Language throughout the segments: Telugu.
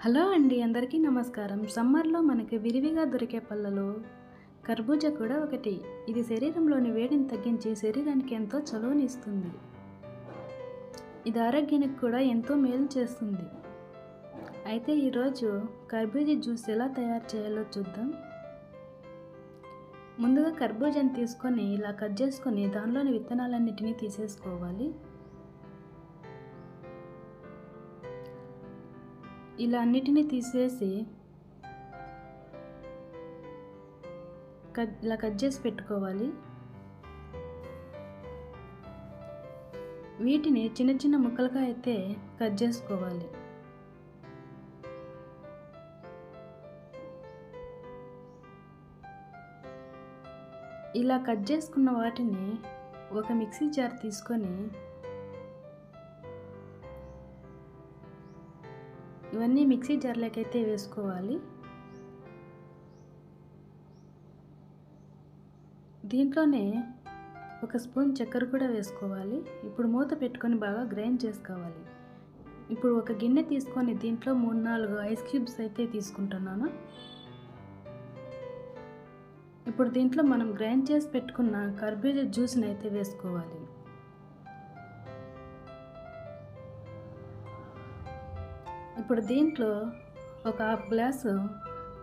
హలో అండి, అందరికీ నమస్కారం. సమ్మర్లో మనకి విరివిగా దొరికే పళ్ళలో కర్బూజా కూడా ఒకటి. ఇది శరీరంలోని వేడిని తగ్గించి శరీరానికి ఎంతో చలువని ఇస్తుంది. ఇది ఆరోగ్యానికి కూడా ఎంతో మేలు చేస్తుంది. అయితే ఈరోజు కర్బూజా జ్యూస్ ఎలా తయారు చేయాలో చూద్దాం. ముందుగా కర్బూజాని తీసుకొని ఇలా కట్ చేసుకొని దానిలోని విత్తనాలన్నిటినీ తీసేసుకోవాలి. ఇలా అన్నిటినీ తీసేసి ఇలా కట్ చేసి పెట్టుకోవాలి. వీటిని చిన్న చిన్న ముక్కలుగా అయితే కట్ చేసుకోవాలి. ఇలా కట్ చేసుకున్న వాటిని ఒక మిక్సీ జార్ తీసుకొని ఇవన్నీ మిక్సీ జార్లోకి అయితే వేసుకోవాలి. దీంట్లోనే ఒక స్పూన్ చక్కెర కూడా వేసుకోవాలి. ఇప్పుడు మూత పెట్టుకొని బాగా గ్రైండ్ చేసుకోవాలి. ఇప్పుడు ఒక గిన్నె తీసుకొని దీంట్లో 3-4 ఐస్ క్యూబ్స్ అయితే తీసుకుంటున్నాను. ఇప్పుడు దీంట్లో మనం గ్రైండ్ చేసి పెట్టుకున్న కర్బూజా జ్యూస్ని అయితే వేసుకోవాలి. ఇప్పుడు దీంట్లో ఒక హాఫ్ గ్లాసు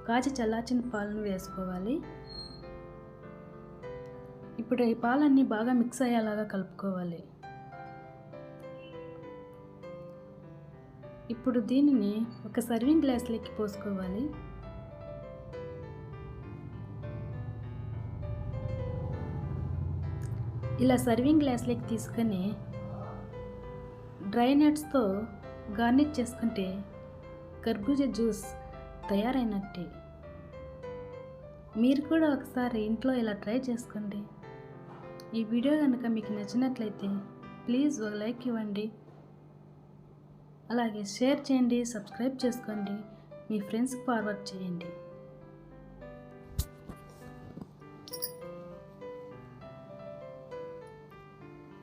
కాచి చల్లార్చిన పాలను వేసుకోవాలి. ఇప్పుడు ఈ పాలన్నీ బాగా మిక్స్ అయ్యేలాగా కలుపుకోవాలి. ఇప్పుడు దీనిని ఒక సర్వింగ్ గ్లాస్లోకి పోసుకోవాలి. ఇలా సర్వింగ్ గ్లాస్లోకి తీసుకొని డ్రై నట్స్తో గార్నిష్ చేసుకుంటే కర్బూజా జ్యూస్ తయారైనట్టే. మీరు కూడా ఒకసారి ఇంట్లో ఇలా ట్రై చేసుకోండి. ఈ వీడియో కనుక మీకు నచ్చినట్లయితే ప్లీజ్ ఒక లైక్ ఇవ్వండి. అలాగే షేర్ చేయండి, సబ్స్క్రైబ్ చేసుకోండి, మీ ఫ్రెండ్స్కి ఫార్వర్డ్ చేయండి.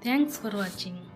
Thanks for watching.